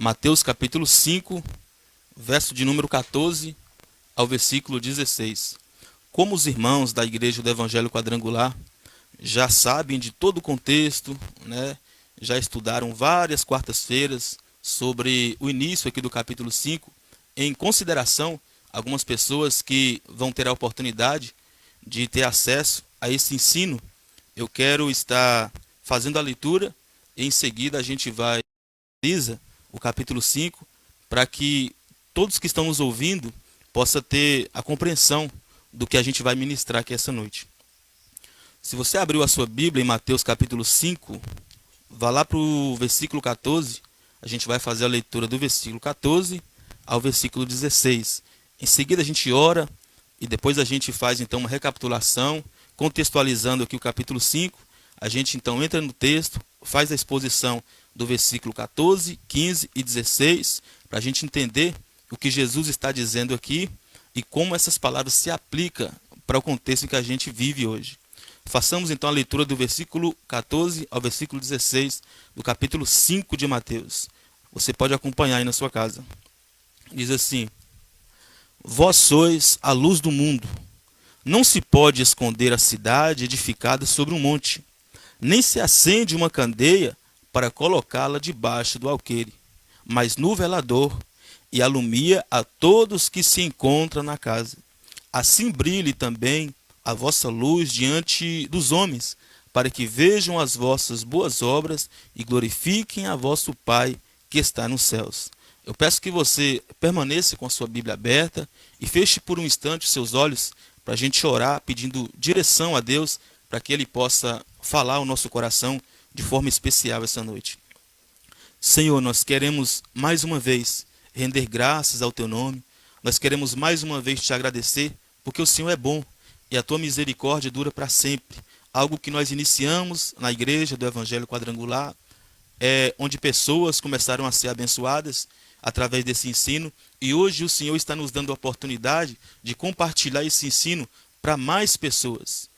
Mateus capítulo 5, verso de número 14 ao versículo 16. Como os irmãos da igreja do Evangelho Quadrangular já sabem de todo o contexto, né? Já estudaram várias quartas-feiras sobre o início aqui do capítulo 5, em consideração algumas pessoas que vão ter a oportunidade de ter acesso a esse ensino. Eu quero estar fazendo a leitura e em seguida a gente vai o capítulo 5 para que todos que estão nos ouvindo possam ter a compreensão do que a gente vai ministrar aqui essa noite. Se você abriu a sua Bíblia em Mateus capítulo 5, vá lá para o versículo 14, a gente vai fazer a leitura do versículo 14 ao versículo 16. Em seguida a gente ora e depois a gente faz então uma recapitulação, contextualizando aqui o capítulo 5. A gente então entra no texto, faz a exposição do versículo 14, 15 e 16, para a gente entender o que Jesus está dizendo aqui e como essas palavras se aplicam para o contexto em que a gente vive hoje. Façamos então a leitura do versículo 14 ao versículo 16 do capítulo 5 de Mateus. Você pode acompanhar aí na sua casa. Diz assim: Vós sois a luz do mundo. Não se pode esconder a cidade edificada sobre um monte, nem se acende uma candeia para colocá-la debaixo do alqueire, mas no velador, e alumia a todos que se encontram na casa. Assim brilhe também a vossa luz diante dos homens, para que vejam as vossas boas obras e glorifiquem a vosso Pai que está nos céus. Eu peço que você permaneça com a sua Bíblia aberta e feche por um instante os seus olhos para a gente orar pedindo direção a Deus para que Ele possa falar ao nosso coração de forma especial essa noite. Senhor, nós queremos mais uma vez render graças ao Teu nome. Nós queremos mais uma vez Te agradecer porque o Senhor é bom e a Tua misericórdia dura para sempre. Algo que nós iniciamos na igreja do Evangelho Quadrangular, onde pessoas começaram a ser abençoadas através desse ensino, e hoje o Senhor está nos dando a oportunidade de compartilhar esse ensino para mais pessoas.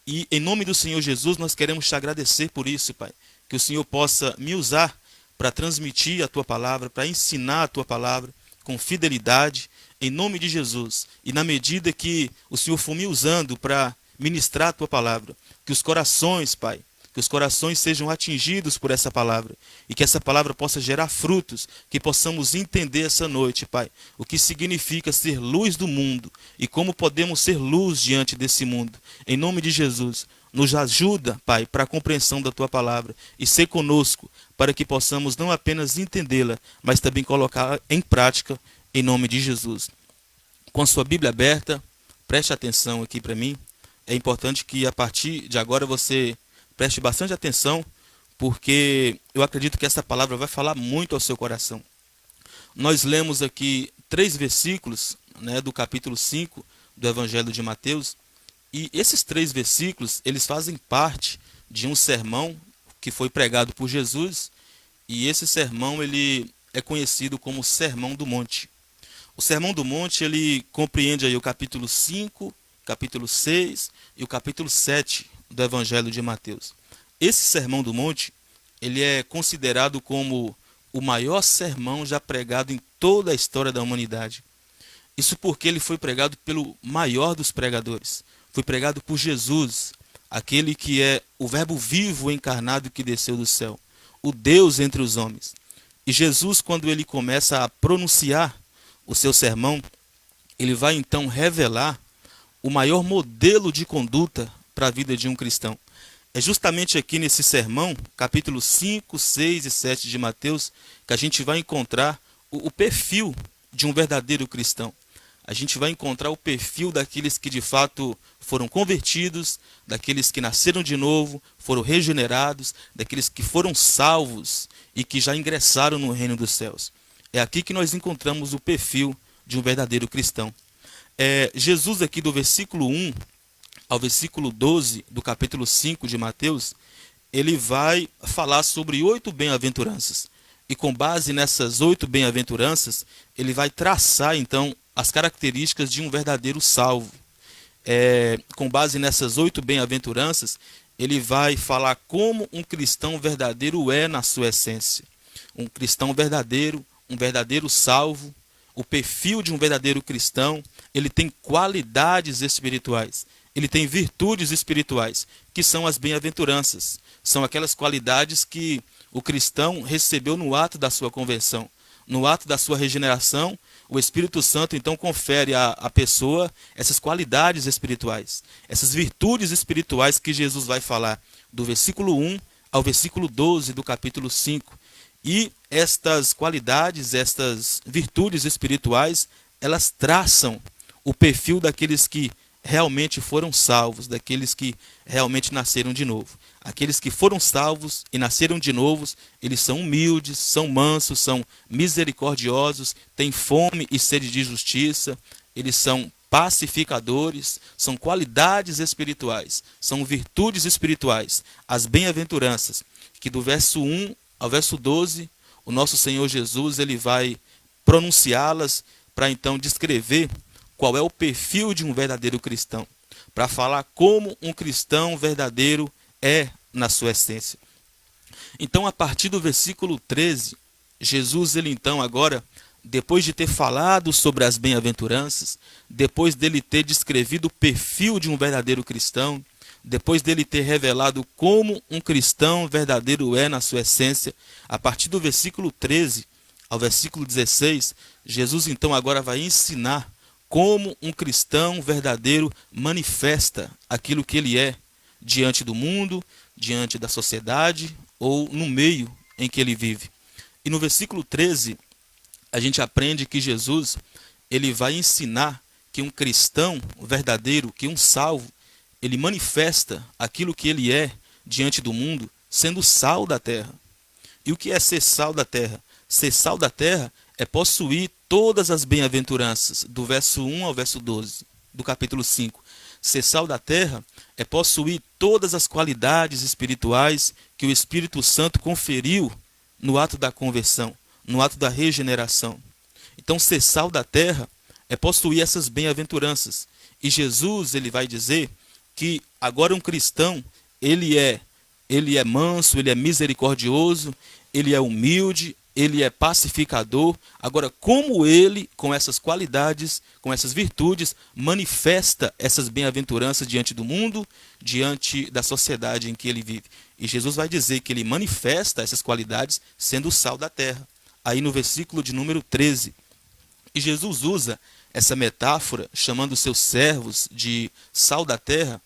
E em nome do Senhor Jesus nós queremos Te agradecer por isso, Pai, que o Senhor possa me usar para transmitir a Tua palavra, para ensinar a Tua palavra com fidelidade, em nome de Jesus. E na medida que o Senhor for me usando para ministrar a Tua palavra, que os corações, Pai, que os corações sejam atingidos por essa palavra e que essa palavra possa gerar frutos, que possamos entender essa noite, Pai, o que significa ser luz do mundo e como podemos ser luz diante desse mundo. Em nome de Jesus, nos ajuda, Pai, para a compreensão da Tua palavra e ser conosco para que possamos não apenas entendê-la, mas também colocá-la em prática em nome de Jesus. Com a sua Bíblia aberta, preste atenção aqui para mim. É importante que a partir de agora você preste bastante atenção, porque eu acredito que essa palavra vai falar muito ao seu coração. Nós lemos aqui 3 versículos, né, do capítulo 5 do Evangelho de Mateus, e esses 3 versículos, eles fazem parte de um sermão que foi pregado por Jesus, e esse sermão ele é conhecido como Sermão do Monte. O Sermão do Monte ele compreende aí o capítulo 5, capítulo 6 e o capítulo 7 do Evangelho de Mateus. Esse Sermão do Monte, ele é considerado como o maior sermão já pregado em toda a história da humanidade. Isso porque ele foi pregado pelo maior dos pregadores. Foi pregado por Jesus, aquele que é o Verbo vivo encarnado que desceu do céu, o Deus entre os homens. E Jesus, quando ele começa a pronunciar o seu sermão, ele vai então revelar o maior modelo de conduta para a vida de um cristão. É justamente aqui nesse sermão, capítulo 5, 6 e 7 de Mateus, que a gente vai encontrar o perfil de um verdadeiro cristão. A gente vai encontrar o perfil daqueles que de fato foram convertidos, daqueles que nasceram de novo, foram regenerados, daqueles que foram salvos e que já ingressaram no reino dos céus. É aqui que nós encontramos o perfil de um verdadeiro cristão. Jesus aqui do versículo 1 ao versículo 12 do capítulo 5 de Mateus, ele vai falar sobre 8 bem-aventuranças. E com base nessas 8 bem-aventuranças, ele vai traçar então as características de um verdadeiro salvo. Com base nessas 8 bem-aventuranças, ele vai falar como um cristão verdadeiro é na sua essência. um cristão verdadeiro, um verdadeiro salvo, o perfil de um verdadeiro cristão, ele tem qualidades espirituais, ele tem virtudes espirituais, que são as bem-aventuranças. São aquelas qualidades que o cristão recebeu no ato da sua conversão, no ato da sua regeneração. O Espírito Santo então confere à pessoa essas qualidades espirituais, essas virtudes espirituais que Jesus vai falar do versículo 1 ao versículo 12 do capítulo 5. E estas qualidades, estas virtudes espirituais, elas traçam o perfil daqueles que realmente foram salvos, daqueles que realmente nasceram de novo. Aqueles que foram salvos e nasceram de novo, eles são humildes, são mansos, são misericordiosos, têm fome e sede de justiça, eles são pacificadores, são qualidades espirituais, são virtudes espirituais, as bem-aventuranças, que do verso 1 ao verso 12, o nosso Senhor Jesus ele vai pronunciá-las para então descrever qual é o perfil de um verdadeiro cristão, para falar como um cristão verdadeiro é na sua essência. Então, a partir do versículo 13, Jesus, ele então agora, depois de ter falado sobre as bem-aventuranças, depois dele ter descrevido o perfil de um verdadeiro cristão, depois dele ter revelado como um cristão verdadeiro é na sua essência, a partir do versículo 13 ao versículo 16, Jesus então agora vai ensinar como um cristão verdadeiro manifesta aquilo que ele é diante do mundo, diante da sociedade ou no meio em que ele vive. E no versículo 13, a gente aprende que Jesus ele vai ensinar que um cristão verdadeiro, que um salvo, ele manifesta aquilo que ele é diante do mundo, sendo sal da terra. E o que é ser sal da terra? Ser sal da terra é possuir todas as bem-aventuranças, do verso 1 ao verso 12, do capítulo 5. Ser sal da terra é possuir todas as qualidades espirituais que o Espírito Santo conferiu no ato da conversão, no ato da regeneração. Então, ser sal da terra é possuir essas bem-aventuranças. E Jesus, ele vai dizer que agora um cristão, ele é manso, ele é misericordioso, ele é humilde, ele é pacificador. Agora, como ele, com essas qualidades, com essas virtudes, manifesta essas bem-aventuranças diante do mundo, diante da sociedade em que ele vive? E Jesus vai dizer que ele manifesta essas qualidades sendo o sal da terra. Aí no versículo de número 13. E Jesus usa essa metáfora, chamando os seus servos de sal da terra,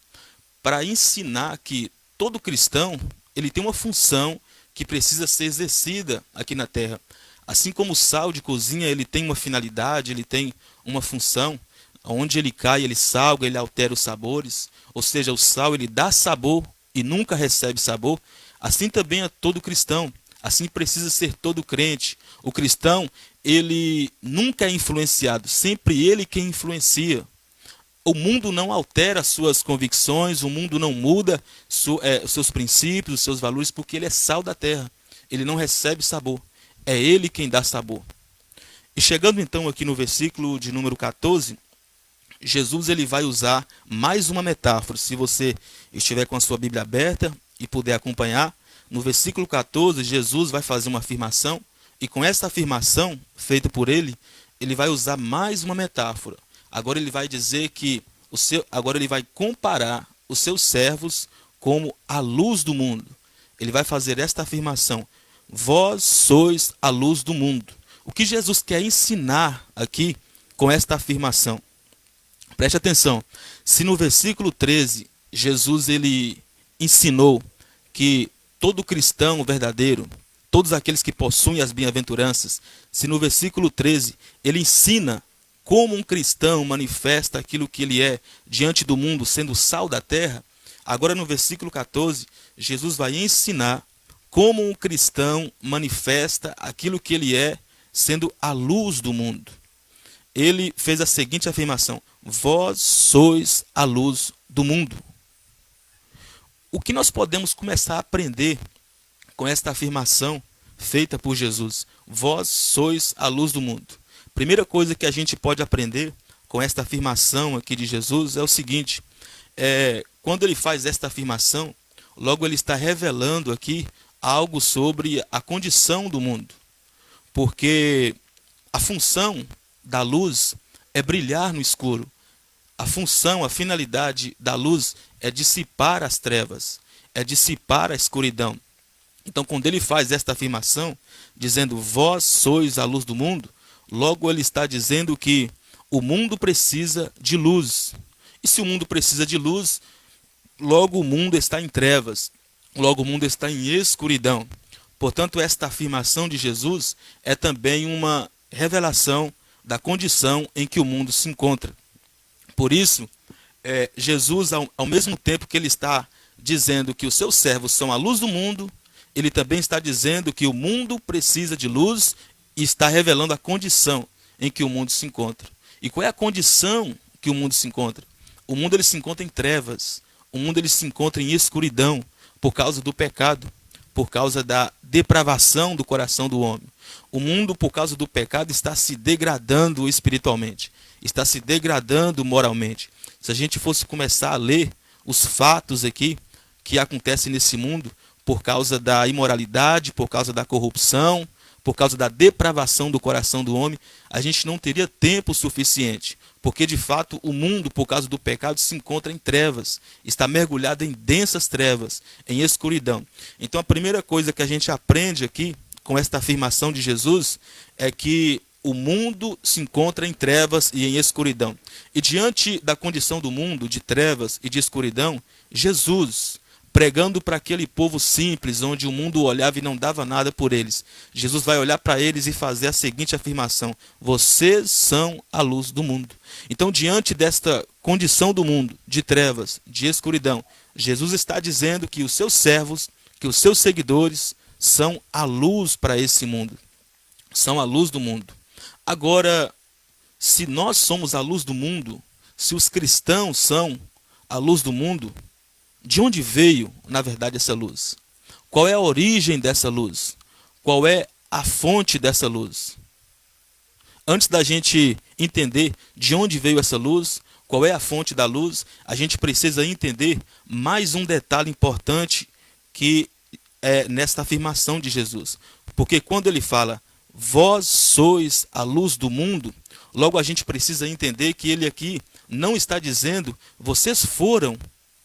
para ensinar que todo cristão ele tem uma função que precisa ser exercida aqui na terra. Assim como o sal de cozinha ele tem uma finalidade, ele tem uma função, onde ele cai, ele salga, ele altera os sabores, ou seja, o sal ele dá sabor e nunca recebe sabor. Assim também é todo cristão, assim precisa ser todo crente. O cristão, ele nunca é influenciado, sempre ele quem influencia. O mundo não altera suas convicções, o mundo não muda os seus princípios, os seus valores, porque ele é sal da terra. Ele não recebe sabor. É ele quem dá sabor. E chegando então aqui no versículo de número 14, Jesus ele vai usar mais uma metáfora. Se você estiver com a sua Bíblia aberta e puder acompanhar, no versículo 14, Jesus vai fazer uma afirmação, e com essa afirmação feita por ele, ele vai usar mais uma metáfora. Agora ele vai dizer que agora ele vai comparar os seus servos como a luz do mundo. Ele vai fazer esta afirmação: vós sois a luz do mundo. O que Jesus quer ensinar aqui com esta afirmação? Preste atenção. Se no versículo 13 Jesus ele ensinou que todo cristão verdadeiro, todos aqueles que possuem as bem-aventuranças, se no versículo 13 ele ensina como um cristão manifesta aquilo que ele é diante do mundo, sendo sal da terra, agora no versículo 14, Jesus vai ensinar como um cristão manifesta aquilo que ele é, sendo a luz do mundo. Ele fez a seguinte afirmação: vós sois a luz do mundo. O que nós podemos começar a aprender com esta afirmação feita por Jesus? Vós sois a luz do mundo. Primeira coisa que a gente pode aprender com esta afirmação aqui de Jesus é o seguinte: quando ele faz esta afirmação, logo ele está revelando aqui algo sobre a condição do mundo, porque a função da luz é brilhar no escuro. A função, a finalidade da luz é dissipar as trevas, é dissipar a escuridão. Então, quando ele faz esta afirmação, dizendo, vós sois a luz do mundo, logo ele está dizendo que o mundo precisa de luz. E se o mundo precisa de luz, logo o mundo está em trevas, logo o mundo está em escuridão. Portanto, esta afirmação de Jesus é também uma revelação da condição em que o mundo se encontra. Por isso, Jesus, ao mesmo tempo que ele está dizendo que os seus servos são a luz do mundo, ele também está dizendo que o mundo precisa de luz e está revelando a condição em que o mundo se encontra. E qual é a condição que o mundo se encontra? O mundo ele se encontra em trevas, o mundo ele se encontra em escuridão por causa do pecado, por causa da depravação do coração do homem. O mundo, por causa do pecado, está se degradando espiritualmente, está se degradando moralmente. Se a gente fosse começar a ler os fatos aqui que acontecem nesse mundo, por causa da imoralidade, por causa da corrupção, por causa da depravação do coração do homem, a gente não teria tempo suficiente. Porque, de fato, o mundo, por causa do pecado, se encontra em trevas, está mergulhado em densas trevas, em escuridão. Então, a primeira coisa que a gente aprende aqui, com esta afirmação de Jesus, é que o mundo se encontra em trevas e em escuridão. E diante da condição do mundo, de trevas e de escuridão, Jesus, pregando para aquele povo simples, onde o mundo olhava e não dava nada por eles, Jesus vai olhar para eles e fazer a seguinte afirmação: vocês são a luz do mundo. Então, diante desta condição do mundo, de trevas, de escuridão, Jesus está dizendo que os seus servos, que os seus seguidores, são a luz para esse mundo, são a luz do mundo. Agora, se nós somos a luz do mundo, se os cristãos são a luz do mundo, de onde veio, na verdade, essa luz? Qual é a origem dessa luz? Qual é a fonte dessa luz? Antes da gente entender de onde veio essa luz, qual é a fonte da luz, a gente precisa entender mais um detalhe importante que é nesta afirmação de Jesus. Porque quando ele fala, vós sois a luz do mundo, logo a gente precisa entender que ele aqui não está dizendo, vocês foram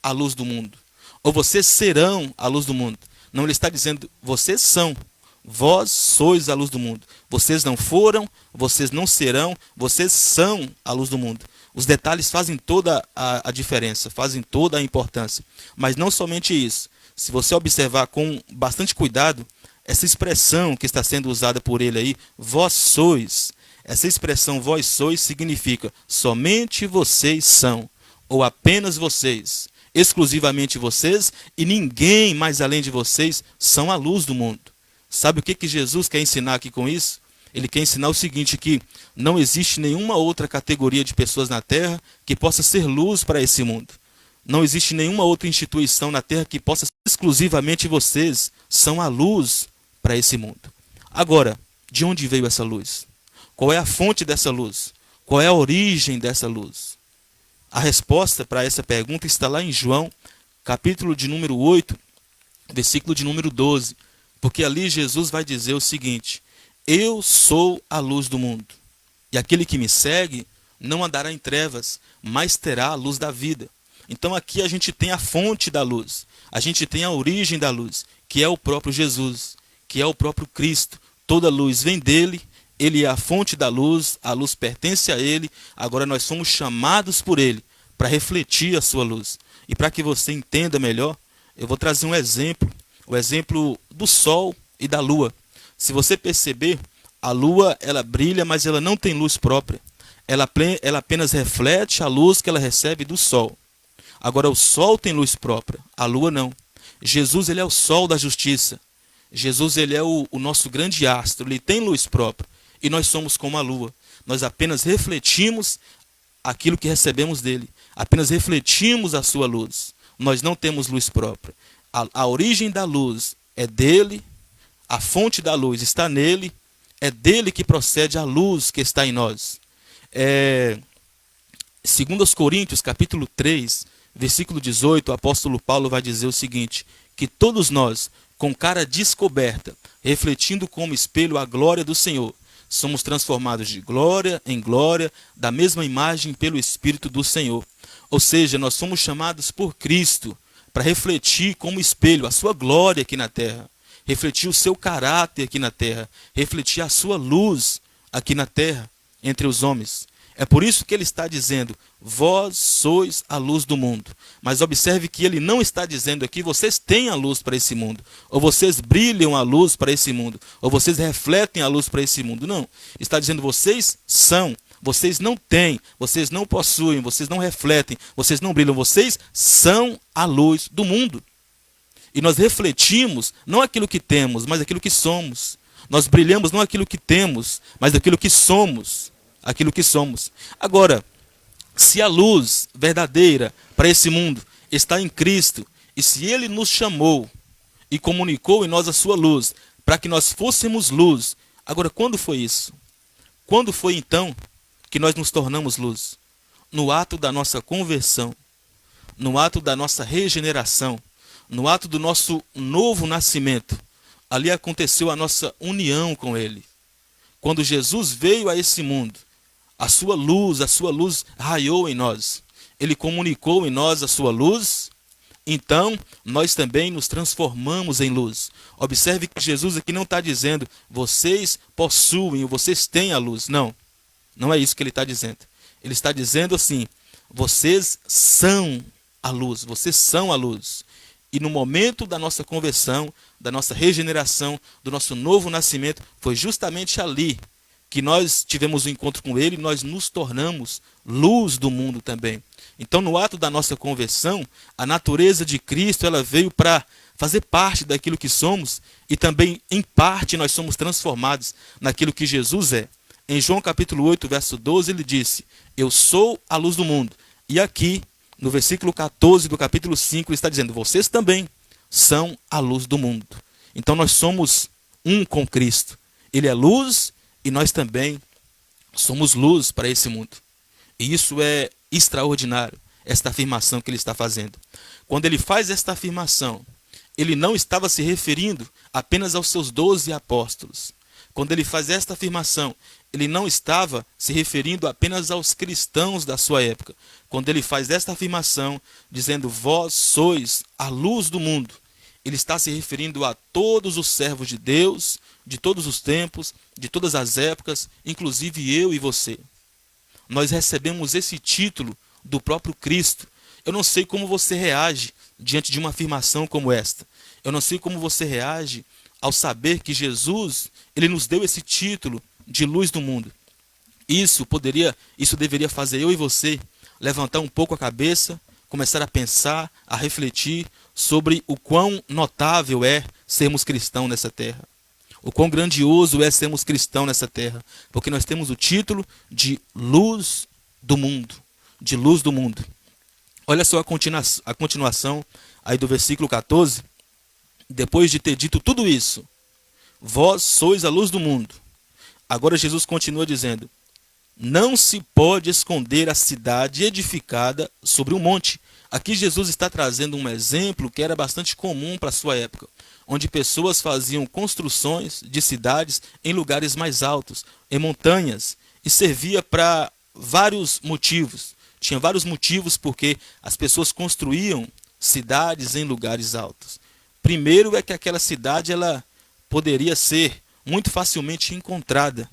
a luz do mundo, ou vocês serão a luz do mundo. Não, ele está dizendo, vocês são, vós sois a luz do mundo. Vocês não foram, vocês não serão, vocês são a luz do mundo. Os detalhes fazem toda a diferença, fazem toda a importância. Mas não somente isso. Se você observar com bastante cuidado, essa expressão que está sendo usada por ele aí, vós sois, essa expressão vós sois significa somente vocês são, ou apenas vocês, exclusivamente vocês, e ninguém mais além de vocês são a luz do mundo. Sabe o que Jesus quer ensinar aqui com isso? Ele quer ensinar o seguinte, que não existe nenhuma outra categoria de pessoas na Terra que possa ser luz para esse mundo. Não existe nenhuma outra instituição na Terra que possa ser exclusivamente vocês são a luz para esse mundo. Agora, de onde veio essa luz? Qual é a fonte dessa luz? Qual é a origem dessa luz? A resposta para essa pergunta está lá em João, capítulo de número 8, versículo de número 12. Porque ali Jesus vai dizer o seguinte, eu sou a luz do mundo, e aquele que me segue não andará em trevas, mas terá a luz da vida. Então aqui a gente tem a fonte da luz, a gente tem a origem da luz, que é o próprio Jesus, que é o próprio Cristo. Toda luz vem dele, ele é a fonte da luz, a luz pertence a ele, agora nós somos chamados por ele para refletir a sua luz. E para que você entenda melhor, eu vou trazer um exemplo, o exemplo do sol e da lua. Se você perceber, a lua ela brilha, mas ela não tem luz própria. Ela apenas reflete a luz que ela recebe do sol. Agora o sol tem luz própria, a lua não. Jesus ele é o sol da justiça. Jesus ele é o nosso grande astro, ele tem luz própria. E nós somos como a lua. Nós apenas refletimos aquilo que recebemos dele. Apenas refletimos a sua luz. Nós não temos luz própria. A origem da luz é dele, a fonte da luz está nele, é dele que procede a luz que está em nós. Segundo aos Coríntios, capítulo 3, versículo 18, o apóstolo Paulo vai dizer o seguinte, que todos nós, com cara descoberta, refletindo como espelho a glória do Senhor, somos transformados de glória em glória, da mesma imagem pelo Espírito do Senhor. Ou seja, nós somos chamados por Cristo para refletir como espelho a sua glória aqui na terra, refletir o seu caráter aqui na terra, refletir a sua luz aqui na terra, entre os homens. É por isso que ele está dizendo, vós sois a luz do mundo. Mas observe que ele não está dizendo aqui, vocês têm a luz para esse mundo, ou vocês brilham a luz para esse mundo, ou vocês refletem a luz para esse mundo. Não, está dizendo, vocês são, vocês não têm, vocês não possuem, vocês não refletem, vocês não brilham, vocês são a luz do mundo. E nós refletimos não aquilo que temos, mas aquilo que somos. Nós brilhamos não aquilo que temos, mas aquilo que somos. Aquilo que somos. Agora, se a luz verdadeira para esse mundo está em Cristo, e se Ele nos chamou e comunicou em nós a sua luz, para que nós fôssemos luz, agora quando foi isso? Quando foi então que nós nos tornamos luz? No ato da nossa conversão, no ato da nossa regeneração, no ato do nosso novo nascimento. Ali aconteceu a nossa união com Ele. Quando Jesus veio a esse mundo, a sua luz raiou em nós. Ele comunicou em nós a sua luz, então nós também nos transformamos em luz. Observe que Jesus aqui não está dizendo, vocês possuem, vocês têm a luz. Não, não é isso que ele está dizendo. Ele está dizendo assim, vocês são a luz, vocês são a luz. E no momento da nossa conversão, da nossa regeneração, do nosso novo nascimento, foi justamente ali que nós tivemos um encontro com Ele, nós nos tornamos luz do mundo também. Então, no ato da nossa conversão, a natureza de Cristo ela veio para fazer parte daquilo que somos e também, em parte, nós somos transformados naquilo que Jesus é. Em João capítulo 8, verso 12, ele disse, eu sou a luz do mundo. E aqui, no versículo 14 do capítulo 5, ele está dizendo, vocês também são a luz do mundo. Então, nós somos um com Cristo. Ele é luz e nós também somos luz para esse mundo. E isso é extraordinário, esta afirmação que ele está fazendo. Quando ele faz esta afirmação, ele não estava se referindo apenas aos seus 12 apóstolos. Quando ele faz esta afirmação, ele não estava se referindo apenas aos cristãos da sua época. Quando ele faz esta afirmação, dizendo, vós sois a luz do mundo, ele está se referindo a todos os servos de Deus, de todos os tempos, de todas as épocas, inclusive eu e você. Nós recebemos esse título do próprio Cristo. Eu não sei como você reage diante de uma afirmação como esta. Eu não sei como você reage ao saber que Jesus, ele nos deu esse título de luz do mundo. Isso deveria fazer eu e você levantar um pouco a cabeça, começar a pensar, a refletir sobre o quão notável é sermos cristãos nessa terra. O quão grandioso é sermos cristãos nessa terra. Porque nós temos o título de luz do mundo. De luz do mundo. Olha só a continuação aí do versículo 14. Depois de ter dito tudo isso, vós sois a luz do mundo. Agora Jesus continua dizendo, não se pode esconder a cidade edificada sobre um monte. Aqui Jesus está trazendo um exemplo que era bastante comum para a sua época, onde pessoas faziam construções de cidades em lugares mais altos, em montanhas, e servia para vários motivos. Tinha vários motivos porque as pessoas construíam cidades em lugares altos. Primeiro é que aquela cidade ela poderia ser muito facilmente encontrada.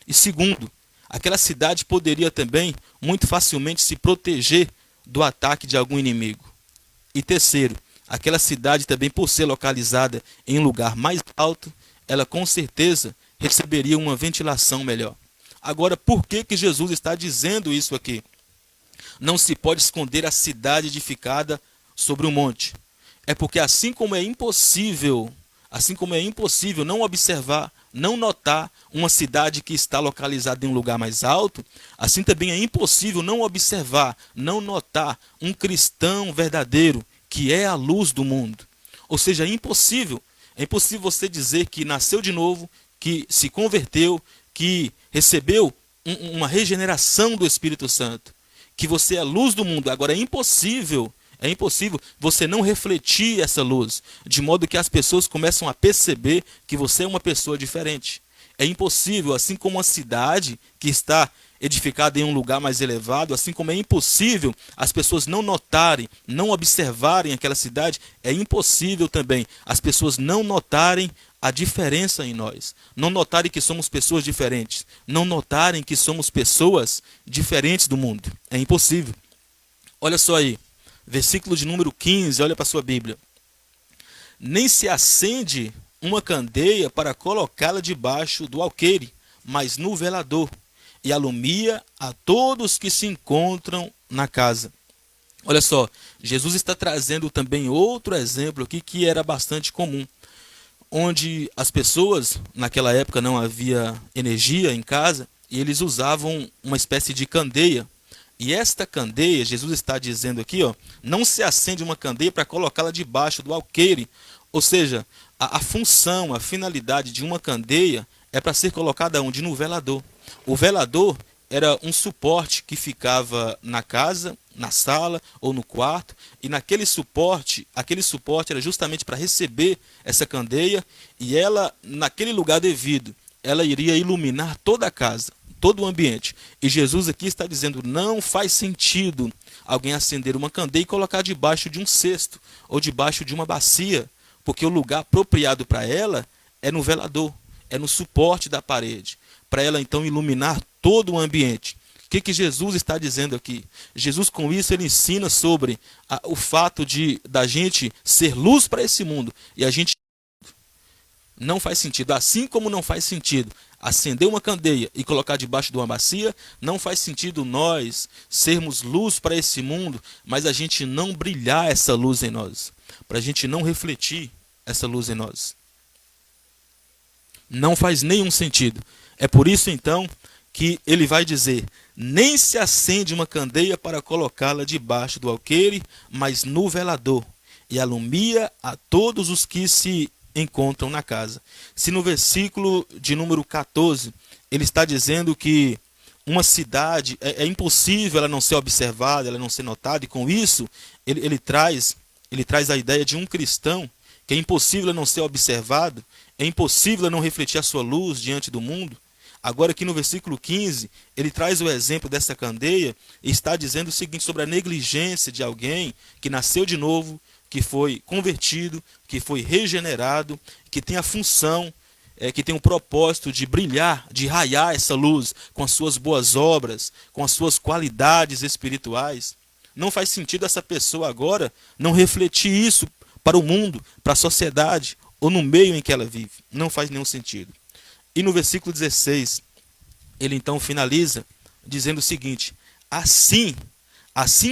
E segundo, aquela cidade poderia também muito facilmente se proteger do ataque de algum inimigo. E terceiro, aquela cidade também, por ser localizada em um lugar mais alto, ela com certeza receberia uma ventilação melhor. Agora, por que Jesus está dizendo isso aqui? Não se pode esconder a cidade edificada sobre um monte. É porque assim como é impossível não observar, não notar uma cidade que está localizada em um lugar mais alto, assim também é impossível não observar, não notar um cristão verdadeiro que é a luz do mundo. Ou seja, é impossível você dizer que nasceu de novo, que se converteu, que recebeu uma regeneração do Espírito Santo, que você é a luz do mundo. Agora é impossível É impossível você não refletir essa luz, de modo que as pessoas começam a perceber que você é uma pessoa diferente. É impossível, assim como uma cidade que está edificada em um lugar mais elevado, assim como é impossível as pessoas não notarem, não observarem aquela cidade, é impossível também as pessoas não notarem a diferença em nós, não notarem que somos pessoas diferentes, não notarem que somos pessoas diferentes do mundo. É impossível. Olha só aí, versículo de número 15, olha para a sua Bíblia. Nem se acende uma candeia para colocá-la debaixo do alqueire, mas no velador, e alumia a todos que se encontram na casa. Olha só, Jesus está trazendo também outro exemplo aqui que era bastante comum, onde as pessoas, naquela época não havia energia em casa, e eles usavam uma espécie de candeia. E esta candeia, Jesus está dizendo aqui, ó, não se acende uma candeia para colocá-la debaixo do alqueire. Ou seja, a função, a finalidade de uma candeia é para ser colocada onde? No velador. O velador era um suporte que ficava na casa, na sala ou no quarto, e naquele suporte, aquele suporte era justamente para receber essa candeia, e ela, naquele lugar devido, ela iria iluminar toda a casa, todo o ambiente. E Jesus aqui está dizendo, não faz sentido alguém acender uma candeia e colocar debaixo de um cesto ou debaixo de uma bacia, porque o lugar apropriado para ela é no velador, é no suporte da parede, para ela então iluminar todo o ambiente. O que Jesus está dizendo aqui? Jesus com isso ele ensina sobre o fato da gente ser luz para esse mundo, e a gente não faz sentido, assim como não faz sentido acender uma candeia e colocar debaixo de uma bacia, não faz sentido nós sermos luz para esse mundo, mas a gente não brilhar essa luz em nós, para a gente não refletir essa luz em nós. Não faz nenhum sentido. É por isso então que ele vai dizer, nem se acende uma candeia para colocá-la debaixo do alqueire, mas no velador, e alumia a todos os que se encontram na casa. Se no versículo de número 14, ele está dizendo que uma cidade, é impossível ela não ser observada, ela não ser notada, e com isso ele traz a ideia de um cristão, que é impossível ela não ser observado, é impossível ela não refletir a sua luz diante do mundo. Agora aqui no versículo 15, ele traz o exemplo dessa candeia e está dizendo o seguinte sobre a negligência de alguém que nasceu de novo, que foi convertido, que foi regenerado, que tem a função, que tem o propósito de brilhar, de raiar essa luz com as suas boas obras, com as suas qualidades espirituais. Não faz sentido essa pessoa agora não refletir isso para o mundo, para a sociedade ou no meio em que ela vive. Não faz nenhum sentido. E no versículo 16, ele então finaliza dizendo o seguinte, assim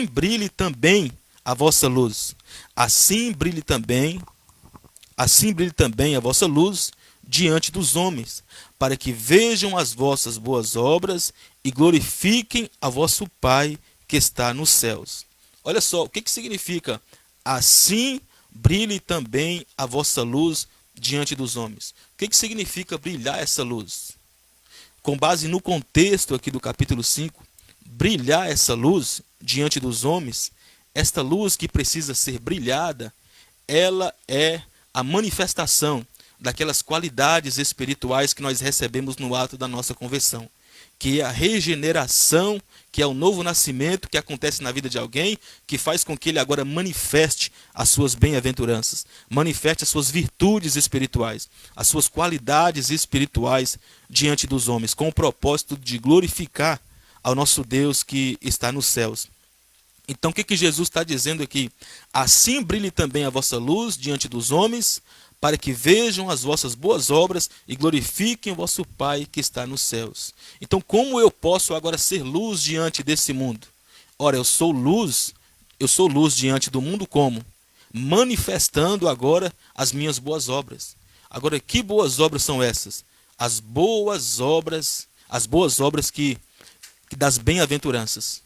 brilhe também a vossa luz, assim brilhe também a vossa luz diante dos homens, para que vejam as vossas boas obras e glorifiquem a vosso Pai que está nos céus. Olha só, o que significa assim brilhe também a vossa luz diante dos homens? O que significa brilhar essa luz? Com base no contexto aqui do capítulo 5, brilhar essa luz diante dos homens, esta luz que precisa ser brilhada, ela é a manifestação daquelas qualidades espirituais que nós recebemos no ato da nossa conversão, que é a regeneração, que é o novo nascimento que acontece na vida de alguém, que faz com que ele agora manifeste as suas bem-aventuranças, manifeste as suas virtudes espirituais, as suas qualidades espirituais diante dos homens, com o propósito de glorificar ao nosso Deus que está nos céus. Então o que Jesus está dizendo aqui? Assim brilhe também a vossa luz diante dos homens, para que vejam as vossas boas obras e glorifiquem o vosso Pai que está nos céus. Então como eu posso agora ser luz diante desse mundo? Ora, eu sou luz diante do mundo como? Manifestando agora as minhas boas obras. Agora, que boas obras são essas? As boas obras que das bem-aventuranças.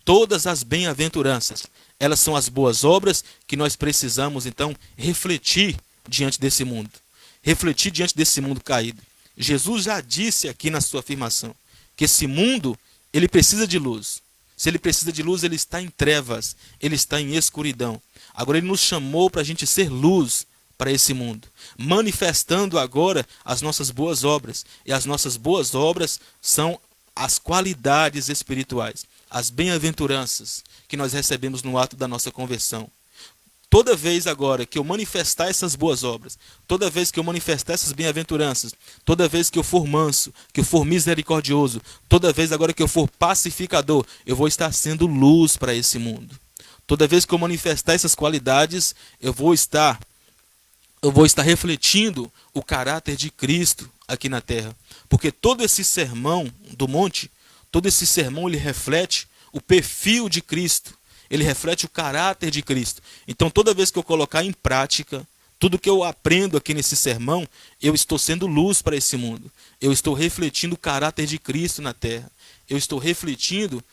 Todas as bem-aventuranças, elas são as boas obras que nós precisamos então refletir diante desse mundo. Refletir diante desse mundo caído. Jesus já disse aqui na sua afirmação que esse mundo, ele precisa de luz. Se ele precisa de luz, ele está em trevas, ele está em escuridão. Agora ele nos chamou para a gente ser luz para esse mundo, manifestando agora as nossas boas obras. E as nossas boas obras são as qualidades espirituais, as bem-aventuranças que nós recebemos no ato da nossa conversão. Toda vez agora que eu manifestar essas boas obras, toda vez que eu manifestar essas bem-aventuranças, toda vez que eu for manso, que eu for misericordioso, toda vez agora que eu for pacificador, eu vou estar sendo luz para esse mundo. Toda vez que eu manifestar essas qualidades, eu vou estar refletindo o caráter de Cristo aqui na terra. Porque todo esse sermão do monte, todo esse sermão ele reflete o perfil de Cristo. Ele reflete o caráter de Cristo. Então, toda vez que eu colocar em prática tudo que eu aprendo aqui nesse sermão, eu estou sendo luz para esse mundo. Eu estou refletindo o caráter de Cristo na terra. Eu estou refletindo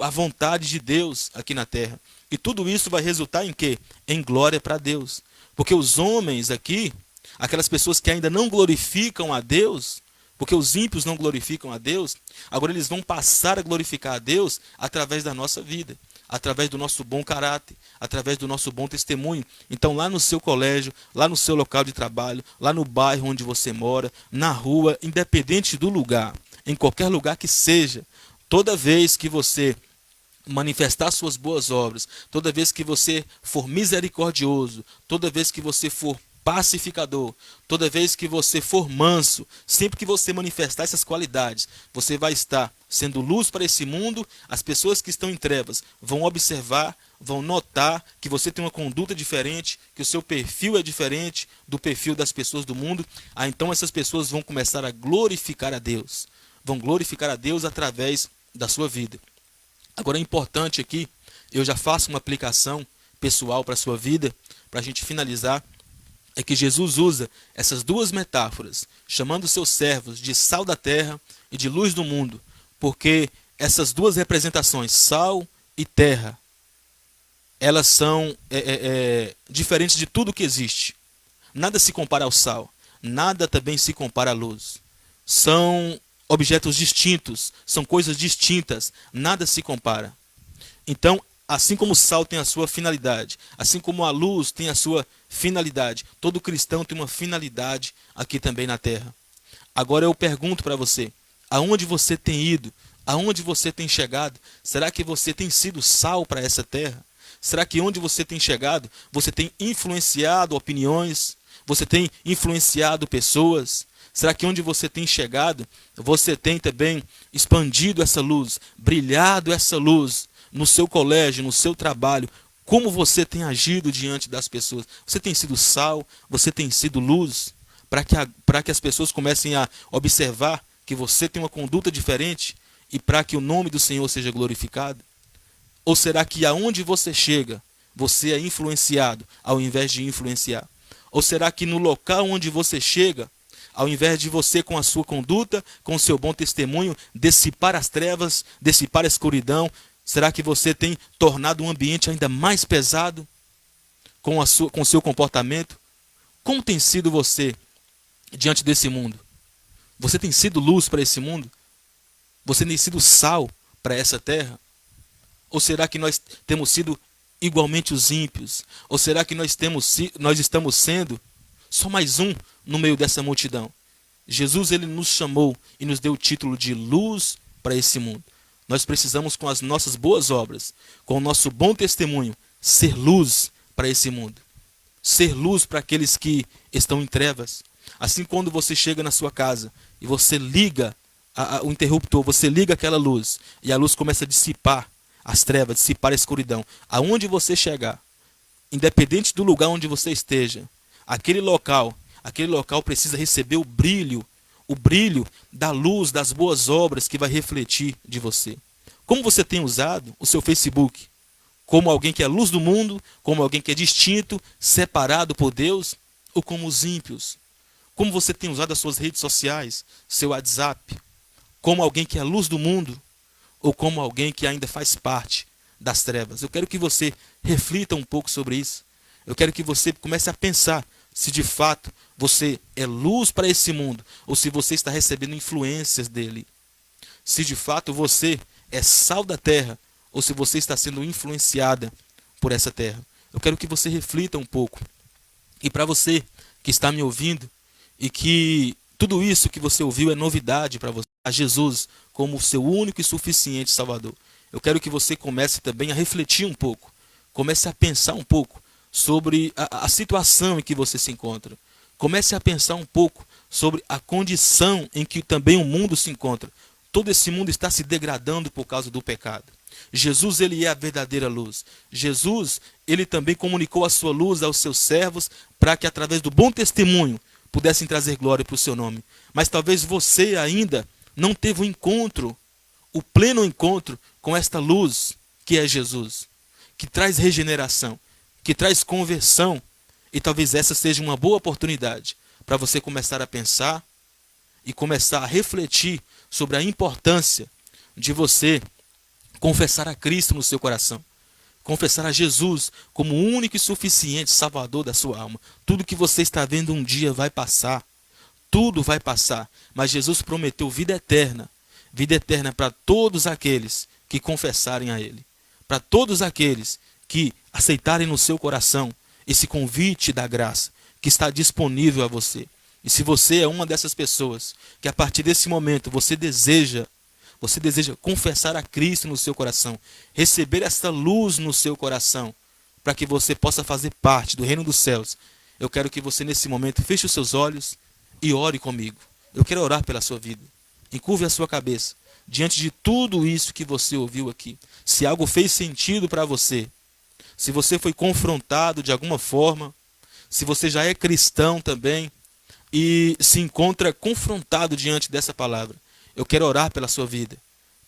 a vontade de Deus aqui na terra. E tudo isso vai resultar em quê? Em glória para Deus. Porque os homens aqui, aquelas pessoas que ainda não glorificam a Deus, porque os ímpios não glorificam a Deus, agora eles vão passar a glorificar a Deus através da nossa vida, através do nosso bom caráter, através do nosso bom testemunho. Então, lá no seu colégio, lá no seu local de trabalho, lá no bairro onde você mora, na rua, independente do lugar, em qualquer lugar que seja, toda vez que você manifestar suas boas obras, toda vez que você for misericordioso, toda vez que você for pacificador, toda vez que você for manso, sempre que você manifestar essas qualidades, você vai estar sendo luz para esse mundo. As pessoas que estão em trevas vão observar, vão notar que você tem uma conduta diferente, que o seu perfil é diferente do perfil das pessoas do mundo. Então essas pessoas vão começar a glorificar a Deus, vão glorificar a Deus através da sua vida. Agora é importante aqui, eu já faço uma aplicação pessoal para a sua vida, para a gente finalizar, é que Jesus usa essas duas metáforas, chamando seus servos de sal da terra e de luz do mundo, porque essas duas representações, sal e terra, elas são diferentes de tudo que existe. Nada se compara ao sal, nada também se compara à luz. São objetos distintos, são coisas distintas, nada se compara. Então, assim como o sal tem a sua finalidade, assim como a luz tem a sua finalidade, todo cristão tem uma finalidade aqui também na terra. Agora eu pergunto para você, aonde você tem ido? Aonde você tem chegado? Será que você tem sido sal para essa terra? Será que onde você tem chegado, você tem influenciado opiniões? Você tem influenciado pessoas? Será que onde você tem chegado, você tem também expandido essa luz, brilhado essa luz no seu colégio, no seu trabalho? Como você tem agido diante das pessoas? Você tem sido sal? Você tem sido luz? Para que as pessoas comecem a observar que você tem uma conduta diferente e para que o nome do Senhor seja glorificado? Ou será que aonde você chega, você é influenciado ao invés de influenciar? Ou será que no local onde você chega, ao invés de você com a sua conduta, com o seu bom testemunho, dissipar as trevas, dissipar a escuridão, será que você tem tornado um ambiente ainda mais pesado com o seu comportamento? Como tem sido você diante desse mundo? Você tem sido luz para esse mundo? Você tem sido sal para essa terra? Ou será que nós temos sido igualmente os ímpios? Ou será que nós estamos sendo só mais um no meio dessa multidão? Jesus, ele nos chamou e nos deu o título de luz para esse mundo. Nós precisamos, com as nossas boas obras, com o nosso bom testemunho, ser luz para esse mundo. Ser luz para aqueles que estão em trevas. Assim, quando você chega na sua casa e você liga o interruptor, você liga aquela luz e a luz começa a dissipar as trevas, dissipar a escuridão. Aonde você chegar, independente do lugar onde você esteja, aquele local precisa receber o brilho da luz, das boas obras que vai refletir de você. Como você tem usado o seu Facebook? Como alguém que é luz do mundo? Como alguém que é distinto, separado por Deus? Ou como os ímpios? Como você tem usado as suas redes sociais, seu WhatsApp? Como alguém que é luz do mundo? Ou como alguém que ainda faz parte das trevas? Eu quero que você reflita um pouco sobre isso. Eu quero que você comece a pensar se de fato você é luz para esse mundo ou se você está recebendo influências dele. Se de fato você é sal da terra ou se você está sendo influenciada por essa terra. Eu quero que você reflita um pouco. E para você que está me ouvindo e que tudo isso que você ouviu é novidade para você, a Jesus como o seu único e suficiente Salvador, eu quero que você comece também a refletir um pouco, comece a pensar um pouco sobre a situação em que você se encontra. Comece a pensar um pouco sobre a condição em que também o mundo se encontra. Todo esse mundo está se degradando por causa do pecado. Jesus, ele é a verdadeira luz. Jesus, ele também comunicou a sua luz aos seus servos para que através do bom testemunho pudessem trazer glória para o seu nome. Mas talvez você ainda não teve um encontro, o pleno encontro com esta luz que é Jesus, que traz regeneração, que traz conversão. E talvez essa seja uma boa oportunidade para você começar a pensar e começar a refletir sobre a importância de você confessar a Cristo no seu coração. Confessar a Jesus como o único e suficiente Salvador da sua alma. Tudo que você está vendo um dia vai passar. Tudo vai passar. Mas Jesus prometeu vida eterna. Vida eterna para todos aqueles que confessarem a Ele. Para todos aqueles que aceitarem no seu coração esse convite da graça que está disponível a você. E se você é uma dessas pessoas que a partir desse momento você deseja confessar a Cristo no seu coração, receber esta luz no seu coração, para que você possa fazer parte do reino dos céus, eu quero que você nesse momento feche os seus olhos e ore comigo. Eu quero orar pela sua vida. Encurve a sua cabeça diante de tudo isso que você ouviu aqui. Se algo fez sentido para você, se você foi confrontado de alguma forma, se você já é cristão também e se encontra confrontado diante dessa palavra, eu quero orar pela sua vida,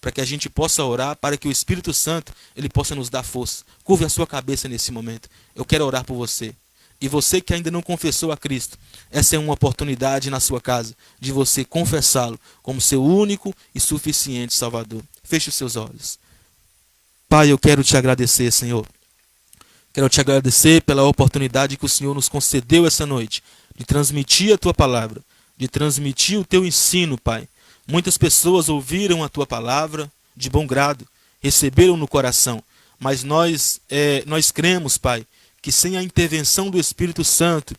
para que a gente possa orar, para que o Espírito Santo ele possa nos dar força. Curve a sua cabeça nesse momento. Eu quero orar por você. E você que ainda não confessou a Cristo, essa é uma oportunidade na sua casa de você confessá-lo como seu único e suficiente Salvador. Feche os seus olhos. Pai, eu quero te agradecer, Senhor. Quero te agradecer pela oportunidade que o Senhor nos concedeu essa noite de transmitir a tua palavra, de transmitir o teu ensino, Pai. Muitas pessoas ouviram a tua palavra de bom grado, receberam no coração, mas nós cremos, Pai, que sem a intervenção do Espírito Santo,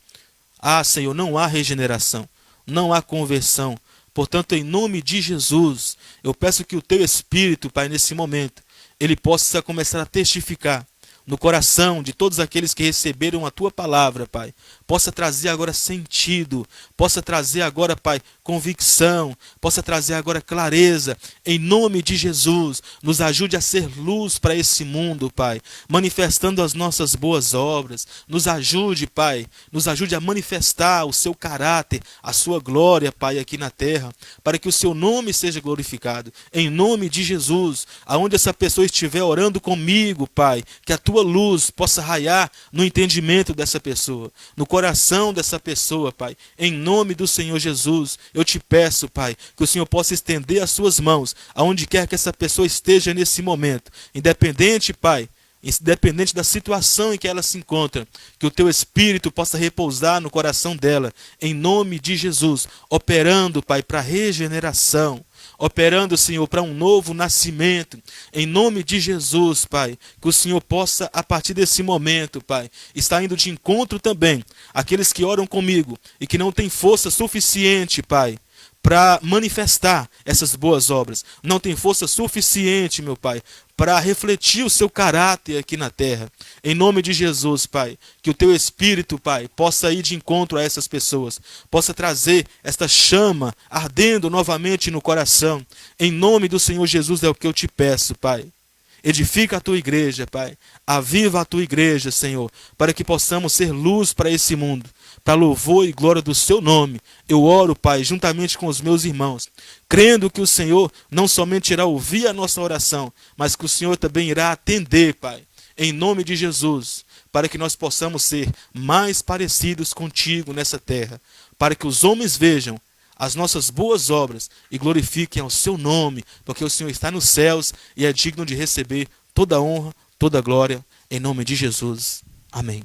Senhor, não há regeneração, não há conversão. Portanto, em nome de Jesus, eu peço que o teu Espírito, Pai, nesse momento, ele possa começar a testificar no coração de todos aqueles que receberam a tua palavra, Pai. Possa trazer agora sentido, possa trazer agora, Pai, convicção, possa trazer agora clareza. Em nome de Jesus, nos ajude a ser luz para esse mundo, Pai, manifestando as nossas boas obras. Nos ajude, Pai, nos ajude a manifestar o seu caráter, a sua glória, Pai, aqui na terra, para que o seu nome seja glorificado. Em nome de Jesus, aonde essa pessoa estiver orando comigo, Pai, que a tua luz possa raiar no entendimento dessa pessoa, no coração dessa pessoa, Pai. Em nome do Senhor Jesus, eu te peço, Pai, que o Senhor possa estender as suas mãos aonde quer que essa pessoa esteja nesse momento, independente, Pai, independente da situação em que ela se encontra, que o teu Espírito possa repousar no coração dela, em nome de Jesus, operando, Pai, para regeneração, operando, Senhor, para um novo nascimento, em nome de Jesus, Pai, que o Senhor possa, a partir desse momento, Pai, estar indo de encontro também àqueles que oram comigo e que não têm força suficiente, Pai, para manifestar essas boas obras, não tem força suficiente, meu Pai, para refletir o seu caráter aqui na terra. Em nome de Jesus, Pai, que o teu Espírito, Pai, possa ir de encontro a essas pessoas, possa trazer esta chama ardendo novamente no coração. Em nome do Senhor Jesus é o que eu te peço, Pai. Edifica a tua igreja, Pai. Aviva a tua igreja, Senhor, para que possamos ser luz para esse mundo, para louvor e glória do seu nome. Eu oro, Pai, juntamente com os meus irmãos, crendo que o Senhor não somente irá ouvir a nossa oração, mas que o Senhor também irá atender, Pai, em nome de Jesus, para que nós possamos ser mais parecidos contigo nessa terra, para que os homens vejam as nossas boas obras e glorifiquem ao seu nome, porque o Senhor está nos céus e é digno de receber toda a honra, toda a glória, em nome de Jesus. Amém.